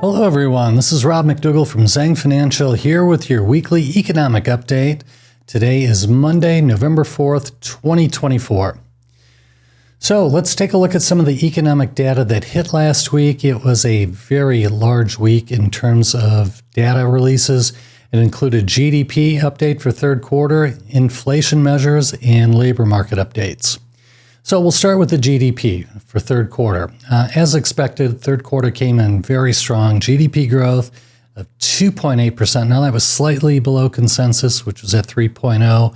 Hello everyone, this is Rob McDougall from Zhang Financial here with your weekly economic update. Today is Monday, November 4th, 2024. So let's take a look at some of the economic data that hit last week. It was a very large week in terms of data releases. It included GDP update for third quarter, inflation measures, and labor market updates. So we'll start with the GDP for third quarter. As expected, third quarter came in very strong. GDP growth of 2.8%. Now that was slightly below consensus, which was at 3.0,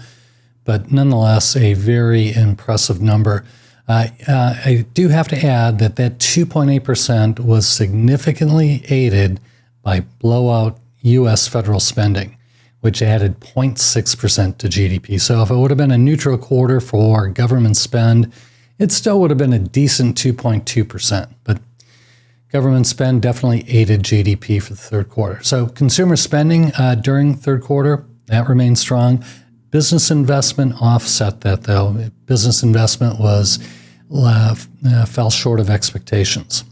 but nonetheless a very impressive number. I do have to add that 2.8% was significantly aided by blowout U.S. federal spending, which added 0.6% to GDP. So if it would have been a neutral quarter for government spend, it still would have been a decent 2.2%. But government spend definitely aided GDP for the third quarter. So consumer spending during third quarter, that remained strong. Business investment offset that, though. Business investment fell short of expectations.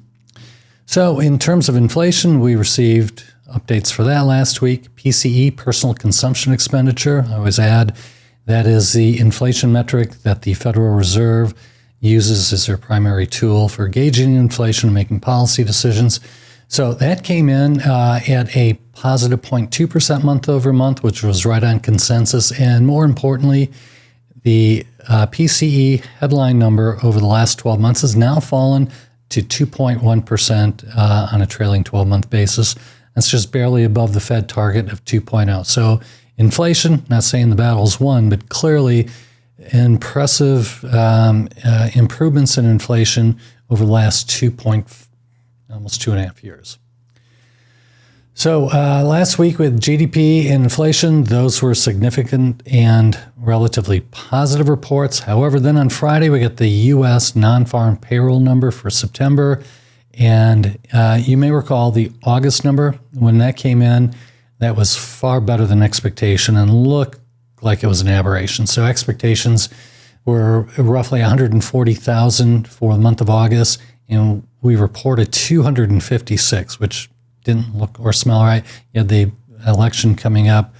So in terms of inflation, we received updates for that last week. PCE, personal consumption expenditure, I always add, that is the inflation metric that the Federal Reserve uses as their primary tool for gauging inflation and making policy decisions. So that came in at a positive 0.2% month over month, which was right on consensus. And more importantly, the PCE headline number over the last 12 months has now fallen to 2.1% on a trailing 12-month basis. That's just barely above the Fed target of 2.0. So inflation, not saying the battle's won, but clearly impressive improvements in inflation over the last almost 2.5 years. So last week with GDP and inflation, those were significant and relatively positive reports. However, then on Friday, we get the U.S. non-farm payroll number for September. And you may recall the August number, when that came in, that was far better than expectation and looked like it was an aberration. So expectations were roughly 140,000 for the month of August, and we reported 256, which didn't look or smell right. You had the election coming up.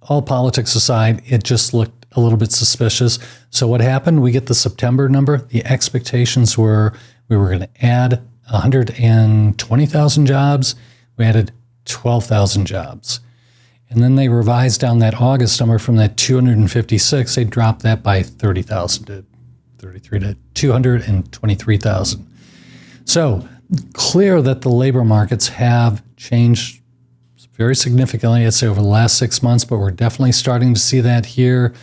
All politics aside, it just looked a little bit suspicious. So what happened? We get the September number. The expectations were we were going to add 120,000 jobs. We added 12,000 jobs. And then they revised down that August number from that 256. They dropped that by 30,000 to 223,000. So clear that the labor markets have changed very significantly, I'd say, over the last 6 months, but we're definitely starting to see that here,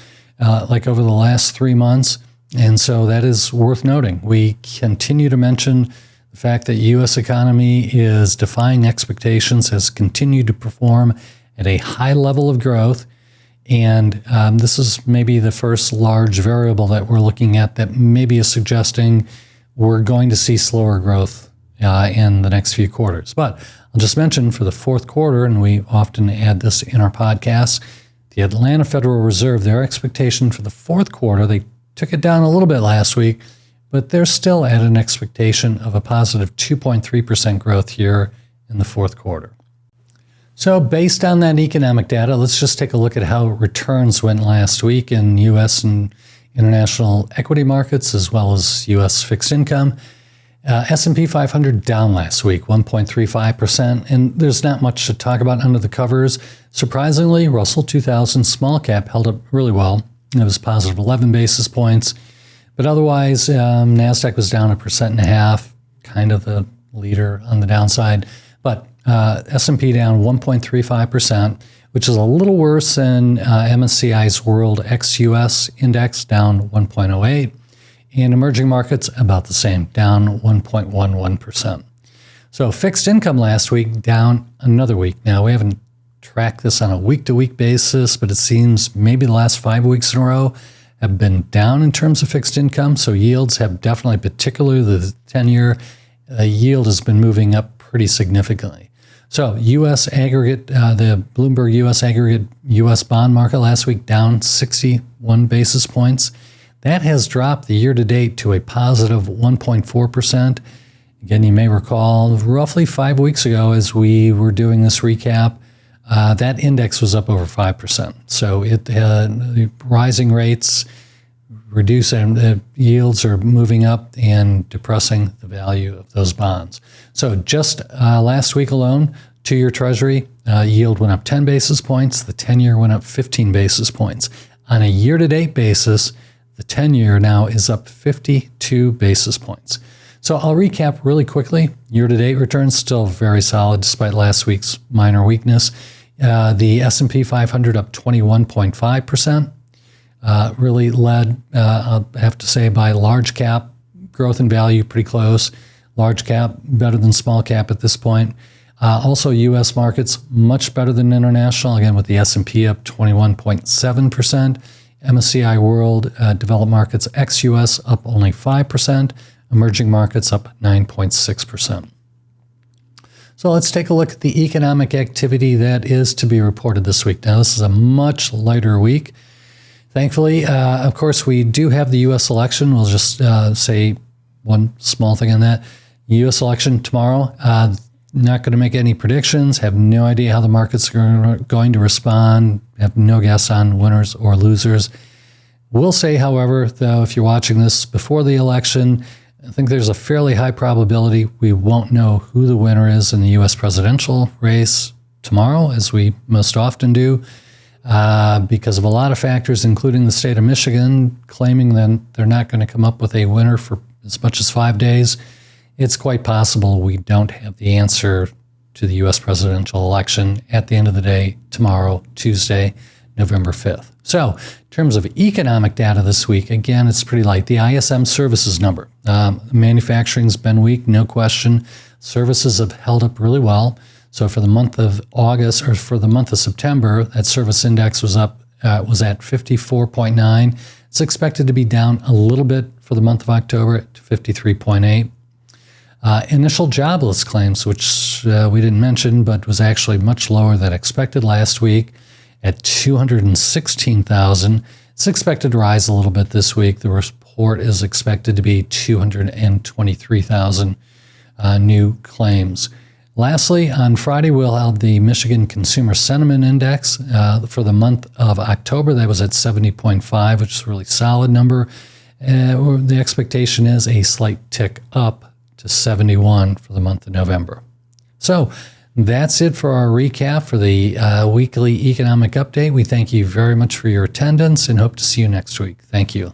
like over the last 3 months. And so that is worth noting. We continue to mention the fact that U.S. economy is defying expectations, has continued to perform at a high level of growth. And this is maybe the first large variable that we're looking at that maybe is suggesting we're going to see slower growth in the next few quarters. But I'll just mention for the fourth quarter, and we often add this in our podcasts, the Atlanta Federal Reserve, their expectation for the fourth quarter, they took it down a little bit last week, but they're still at an expectation of a positive 2.3% growth here in the fourth quarter. So based on that economic data, let's just take a look at how returns went last week in U.S. and international equity markets, as well as U.S. fixed income. S&P 500 down last week, 1.35%, and there's not much to talk about under the covers. Surprisingly, Russell 2000 small cap held up really well. It was positive 11 basis points, but otherwise, NASDAQ was down 1.5%, kind of the leader on the downside. But S&P down 1.35%, which is a little worse than MSCI's World ex-US Index, down 1.08%. And emerging markets, about the same, down 1.11%. So fixed income last week, down another week. Now, we haven't tracked this on a week-to-week basis, but it seems maybe the last 5 weeks in a row have been down in terms of fixed income. So yields have definitely, particularly the 10-year yield has been moving up pretty significantly. So U.S. aggregate, the Bloomberg U.S. aggregate U.S. bond market last week down 61 basis points. That has dropped the year-to-date to a positive 1.4%. Again, you may recall roughly 5 weeks ago as we were doing this recap, that index was up over 5%. So rising rates, reduce yields are moving up and depressing the value of those bonds. So just last week alone, 2-year Treasury yield went up 10 basis points. The 10-year went up 15 basis points. On a year-to-date basis, the 10-year now is up 52 basis points. So I'll recap really quickly. Year-to-date returns still very solid despite last week's minor weakness. The S&P 500 up 21.5%. Really led, I'll have to say, by large cap, growth and value pretty close. Large cap better than small cap at this point. Also, U.S. markets much better than international, again with the S&P up 21.7%. MSCI World Developed Markets ex-U.S. up only 5%. Emerging markets up 9.6%. So let's take a look at the economic activity that is to be reported this week. Now, this is a much lighter week. Thankfully, of course, we do have the U.S. election. We'll just say one small thing on that. U.S. election tomorrow. Not going to make any predictions. Have no idea how the markets are going to respond. Have no guess on winners or losers. Will say, however, though, if you're watching this before the election, I think there's a fairly high probability we won't know who the winner is in the U.S. presidential race tomorrow, as we most often do, because of a lot of factors, including the state of Michigan claiming that they're not going to come up with a winner for as much as 5 days. It's quite possible we don't have the answer to the U.S. presidential election at the end of the day tomorrow, Tuesday, November 5th. So in terms of economic data this week, again, it's pretty light. The ISM services number. Manufacturing's been weak, no question. Services have held up really well. So for the month of August, or for the month of September, that service index was at 54.9. It's expected to be down a little bit for the month of October to 53.8. Initial jobless claims, which we didn't mention, but was actually much lower than expected last week at 216,000. It's expected to rise a little bit this week. The report is expected to be 223,000 new claims. Lastly, on Friday, we'll have the Michigan Consumer Sentiment Index for the month of October. That was at 70.5, which is a really solid number. The expectation is a slight tick up to 71 for the month of November. So that's it for our recap for the weekly economic update. We thank you very much for your attendance and hope to see you next week. Thank you.